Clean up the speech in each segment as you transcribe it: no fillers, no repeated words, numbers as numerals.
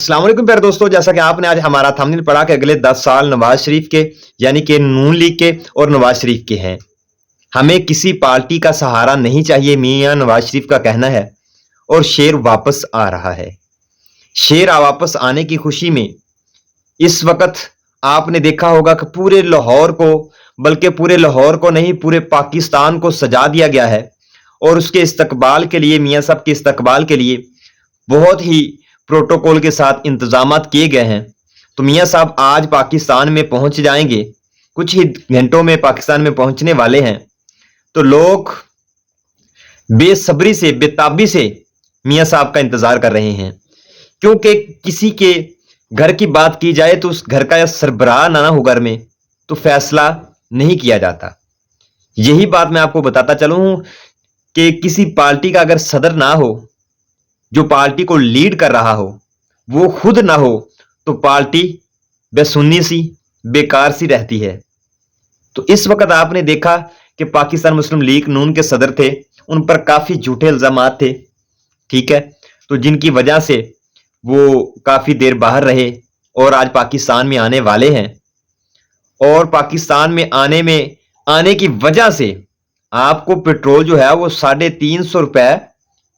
अस्सलाम वालेकुम प्यारे दोस्तों, जैसा कि आपने आज हमारा थंबनेल पढ़ा कि अगले 10 साल नवाज शरीफ के यानी कि नून लीग के और नवाज शरीफ के हैं। हमें किसी पार्टी का सहारा नहीं चाहिए, मियां नवाज शरीफ का कहना है। और शेर वापस आ रहा है। शेर वापस आने की खुशी में इस वक्त आपने देखा होगा कि पूरे लाहौर को, बल्कि पूरे लाहौर को नहीं, पूरे पाकिस्तान को सजा दिया गया है। और उसके इस्तकबाल के लिए, मियां साहब के इस्तकबाल के लिए बहुत ही प्रोटोकॉल के साथ इंतजामात किए गए हैं। तो मियां साहब आज पाकिस्तान में पहुंच जाएंगे, कुछ ही घंटों में पाकिस्तान में पहुंचने वाले हैं। तो लोग बेसब्री से, बेताबी से मियां साहब का इंतजार कर रहे हैं, क्योंकि किसी के घर की बात की जाए तो उस घर का या सरबराह ना हो घर में, तो फैसला नहीं किया जाता। यही बात मैं आपको बताता चलूं कि किसी पार्टी का अगर सदर ना हो, जो पार्टी को लीड कर रहा हो, वो खुद ना हो, तो पार्टी बेसुन्नी सी, बेकार सी रहती है। तो इस वक्त आपने देखा कि पाकिस्तान मुस्लिम लीग नून के सदर थे, उन पर काफी झूठे इल्जामात थे, ठीक है। तो जिनकी वजह से वो काफी देर बाहर रहे और आज पाकिस्तान में आने वाले हैं। और पाकिस्तान में आने की वजह से आपको पेट्रोल जो है वो 350 रुपए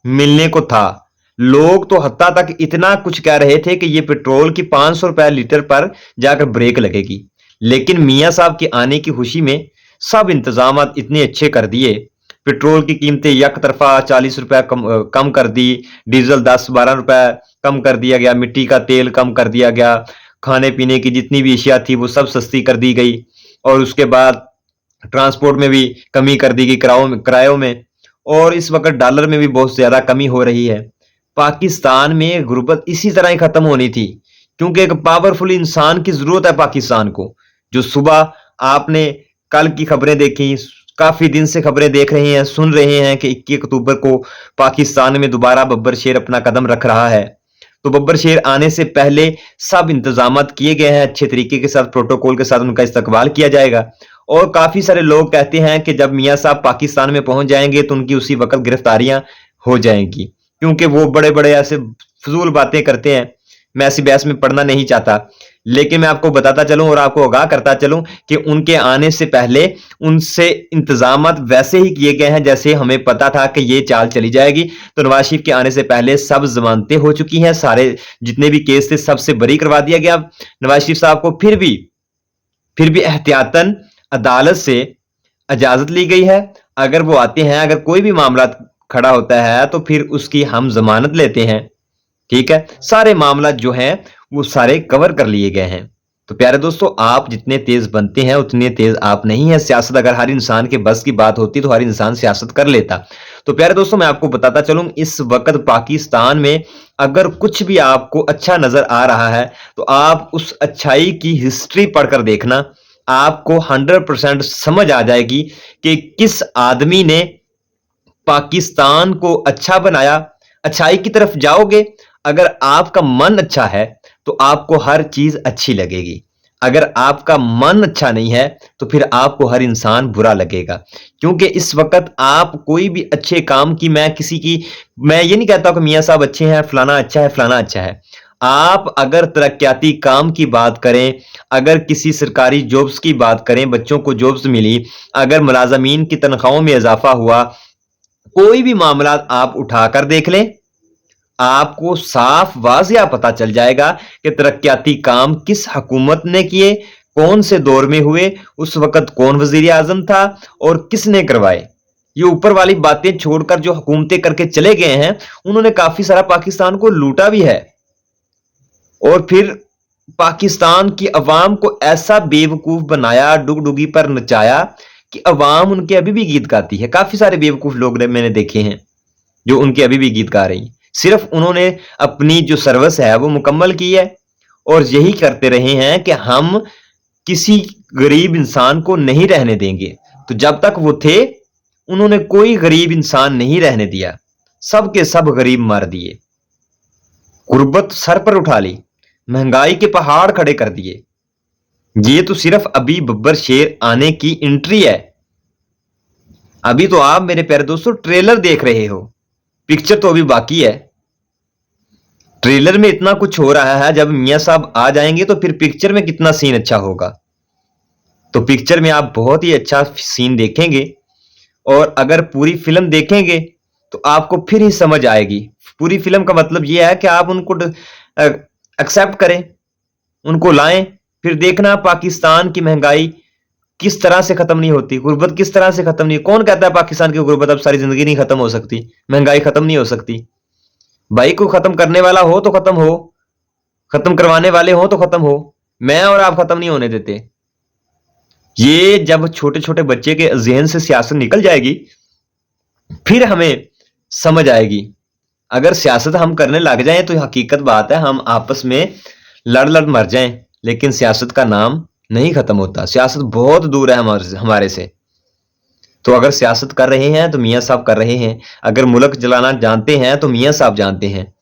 मिलने को था। लोग तो हत्ता तक इतना कुछ कह रहे थे कि ये पेट्रोल की 500 रुपए लीटर पर जाकर ब्रेक लगेगी। लेकिन मियां साहब के आने की खुशी में सब इंतजाम इतने अच्छे कर दिए। पेट्रोल की कीमतें एक तरफा 40 रुपए कम कर दी, डीजल 10-12 रुपए कम कर दिया गया, मिट्टी का तेल कम कर दिया गया, खाने पीने की जितनी भी अशिया थी वो सब सस्ती कर दी गई। और उसके बाद ट्रांसपोर्ट में भी कमी कर दी गई, किरायों में। और इस वक्त डॉलर में भी बहुत ज्यादा कमी हो रही है। पाकिस्तान में गुर्बत इसी तरह ही खत्म होनी थी, क्योंकि एक पावरफुल इंसान की जरूरत है पाकिस्तान को। जो सुबह आपने कल की खबरें देखी, काफी दिन से खबरें देख रहे हैं, सुन रहे हैं कि 21 अक्टूबर को पाकिस्तान में दोबारा बब्बर शेर अपना कदम रख रहा है। तो बब्बर शेर आने से पहले सब इंतजामात किए गए हैं, अच्छे तरीके के साथ, प्रोटोकॉल के साथ उनका इस्तकबाल किया जाएगा। और काफी सारे लोग कहते हैं कि जब मियां साहब पाकिस्तान में पहुंच जाएंगे तो उनकी उसी वक्त गिरफ्तारियां हो जाएंगी, क्योंकि वो बड़े बड़े ऐसे फजूल बातें करते हैं। मैं ऐसी बहस में पढ़ना नहीं चाहता, लेकिन मैं आपको बताता चलूं और आपको आगाह करता चलूं कि उनके आने से पहले उनसे इंतजामात वैसे ही किए गए हैं जैसे हमें पता था कि ये चाल चली जाएगी। तो नवाज शरीफ के आने से पहले सब जमानतें हो चुकी हैं, सारे जितने भी केस थे सबसे बरी करवा दिया गया। नवाज शरीफ साहब को फिर भी एहतियातन अदालत से इजाजत ली गई है। अगर वो आते हैं, अगर कोई भी मामला खड़ा होता है तो फिर उसकी हम जमानत लेते हैं, ठीक है। सारे मामला जो हैं वो सारे कवर कर लिए गए हैं। तो प्यारे दोस्तों, आप जितने तेज बनते हैं उतने तेज आप नहीं है। सियासत अगर हर इंसान के बस की बात होती तो हर इंसान सियासत कर लेता। तो प्यारे दोस्तों, मैं आपको बताता चलूं, इस वक्त पाकिस्तान में अगर कुछ भी आपको अच्छा नजर आ रहा है तो आप उस अच्छाई की हिस्ट्री पढ़कर देखना, आपको 100% समझ आ जाएगी कि किस आदमी ने पाकिस्तान को अच्छा बनाया। अच्छाई की तरफ जाओगे, अगर आपका मन अच्छा है तो आपको हर चीज अच्छी लगेगी। अगर आपका मन अच्छा नहीं है तो फिर आपको हर इंसान बुरा लगेगा। क्योंकि इस वक्त आप कोई भी अच्छे काम की, मैं ये नहीं कहता कि मियां साहब अच्छे हैं, फलाना अच्छा है, फलाना अच्छा है। आप अगर तरक्याती काम की बात करें, अगर किसी सरकारी जॉब्स की बात करें, बच्चों को जॉब्स मिली, अगर मुलाजमीन की तनख्वाहों में इजाफा हुआ, कोई भी मामला आप उठाकर देख लें, आपको साफ वाजिया पता चल जाएगा कि तरक्याती काम किस हुकूमत ने किए, कौन से दौर में हुए, उस वक्त कौन वजीर आजम था और किसने करवाए। ये ऊपर वाली बातें छोड़कर जो हुकूमतें करके चले गए हैं, उन्होंने काफी सारा पाकिस्तान को लूटा भी है। और फिर पाकिस्तान की अवाम को ऐसा बेवकूफ बनाया, डुगडुगी पर नचाया कि अवाम उनके अभी भी गीत गाती है। काफी सारे बेवकूफ लोग मैंने देखे हैं जो उनके अभी भी गीत गा रही हैं। सिर्फ उन्होंने अपनी जो सर्विस है वो मुकम्मल की है और यही करते रहे हैं कि हम किसी गरीब इंसान को नहीं रहने देंगे। तो जब तक वो थे, उन्होंने कोई गरीब इंसान नहीं रहने दिया, सबके सब गरीब मार दिए, गुर्बत सर पर उठा ली, महंगाई के पहाड़ खड़े कर दिए। ये तो सिर्फ अभी बब्बर शेर आने की एंट्री है। अभी तो आप मेरे प्यारे दोस्तों ट्रेलर देख रहे हो, पिक्चर तो अभी बाकी है। ट्रेलर में इतना कुछ हो रहा है, जब मियां साहब आ जाएंगे तो फिर पिक्चर में कितना सीन अच्छा होगा। तो पिक्चर में आप बहुत ही अच्छा सीन देखेंगे, और अगर पूरी फिल्म देखेंगे तो आपको फिर ही समझ आएगी। पूरी फिल्म का मतलब यह है कि आप उनको एक्सेप्ट करें, उनको लाएं, फिर देखना पाकिस्तान की महंगाई किस तरह से खत्म नहीं होती, गुर्बत किस तरह से खत्म नहीं। कौन कहता है पाकिस्तान की गुर्बत अब सारी जिंदगी नहीं खत्म हो सकती, महंगाई खत्म नहीं हो सकती। भाई को खत्म करने वाला हो तो खत्म हो, खत्म करवाने वाले हो तो खत्म हो, मैं और आप खत्म नहीं होने देते। ये जब छोटे छोटे बच्चे के जहन से सियासत निकल जाएगी फिर हमें समझ आएगी। अगर सियासत हम करने लग जाएं तो हकीकत बात है हम आपस में लड़ लड़ मर जाएं, लेकिन सियासत का नाम नहीं खत्म होता। सियासत बहुत दूर है हमारे से। तो अगर सियासत कर रहे हैं तो मियां साहब कर रहे हैं, अगर मुल्क जलाना जानते हैं तो मियां साहब जानते हैं।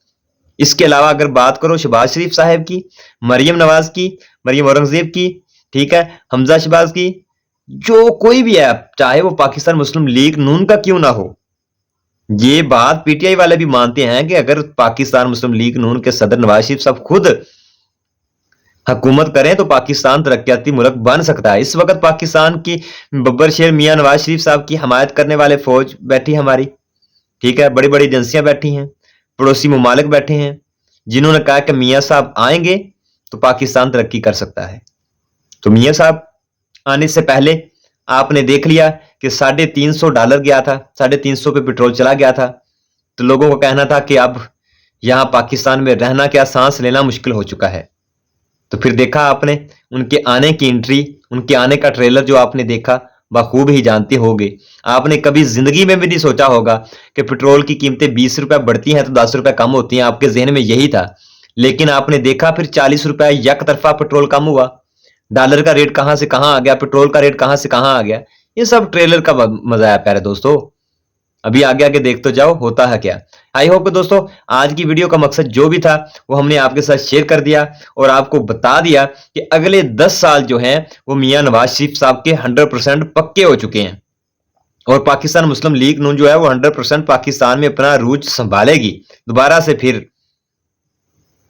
इसके अलावा अगर बात करो शहबाज शरीफ साहब की, मरियम नवाज की, मरियम औरंगजेब की, ठीक है, हमजा शहबाज की, जो कोई भी है, चाहे वो पाकिस्तान मुस्लिम लीग नून का क्यों ना हो, ये बात पीटीआई वाले भी मानते हैं कि अगर पाकिस्तान मुस्लिम लीग नून के सदर नवाज शरीफ साहब खुद हुकूमत करें तो पाकिस्तान तरक्याती मुल्क बन सकता है। इस वक्त पाकिस्तान की बब्बर शेर मियां नवाज शरीफ साहब की हमायत करने वाले फौज बैठी हमारी, ठीक है, बड़ी बड़ी एजेंसियां बैठी हैं, पड़ोसी ममालिक बैठे हैं, जिन्होंने कहा कि मियां साहब आएंगे तो पाकिस्तान तरक्की कर सकता है। तो मियां साहब आने से पहले आपने देख लिया कि $350 गया था, $350 पे पेट्रोल चला गया था। तो लोगों का कहना था कि अब यहां पाकिस्तान में रहना क्या, सांस लेना मुश्किल हो चुका है। तो फिर देखा आपने उनके आने की एंट्री, उनके आने का ट्रेलर जो आपने देखा, बखूब ही जानते होंगे। आपने कभी जिंदगी में भी नहीं सोचा होगा कि पेट्रोल की कीमतें ₹20 बढ़ती हैं तो ₹10 कम होती हैं, आपके जहन में यही था। लेकिन आपने देखा फिर ₹40 यक तरफा पेट्रोल कम हुआ, डॉलर का रेट कहां से कहां आ गया, पेट्रोल का रेट कहां से कहां आ गया। ये सब ट्रेलर का मजा है प्यारे दोस्तों। अभी आगे आगे देख तो जाओ होता है क्या। आई होप कि दोस्तों आज की वीडियो का मकसद जो भी था वो हमने आपके साथ शेयर कर दिया और आपको बता दिया कि अगले 10 साल जो हैं वो मियां नवाज शरीफ साहब के 100% पक्के हो चुके हैं, और पाकिस्तान मुस्लिम लीग नून जो है वो 100% पाकिस्तान में अपना रूज संभालेगी दोबारा से। फिर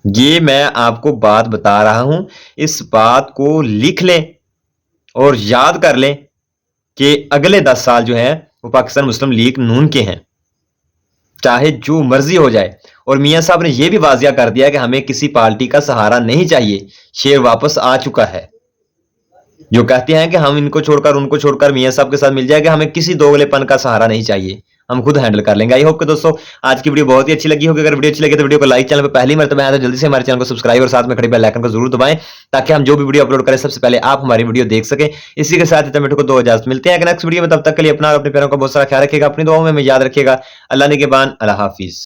ये मैं आपको बात बता रहा हूं, इस बात को लिख लें और याद कर लें कि अगले 10 साल जो है वो पाकिस्तान मुस्लिम लीग नून के हैं, चाहे जो मर्जी हो जाए। और मियां साहब ने यह भी वाजिया कर दिया कि हमें किसी पार्टी का सहारा नहीं चाहिए, शेर वापस आ चुका है। जो कहते हैं कि हम इनको छोड़कर उनको छोड़कर मियां साहब के साथ मिल जाएगा, हमें किसी दोगलेपन का सहारा नहीं चाहिए, हम खुद हैंडल कर लेंगे। आई होप कि दोस्तों आज की वीडियो बहुत ही अच्छी लगी होगी। अगर वीडियो अच्छी लगी तो वीडियो को लाइक, चैनल पर पहली मर्तबा आया तो जल्दी से हमारे चैनल को सब्सक्राइब और साथ में खड़ी बेल आइकन को जरूर दबाएं, ताकि हम जो भी वीडियो अपलोड करें सबसे पहले आप हमारी वीडियो देख सकें। इसी के साथ टमेटो को 2 इजाजत मिलते हैं नेक्स्ट वीडियो में। तब तक के लिए अपना और अपने प्यारों का बहुत सारा ख्याल रखिएगा, अपनी दुआओं में याद रखिएगा। अल्लाह ने के बान, अल्लाह हाफिज।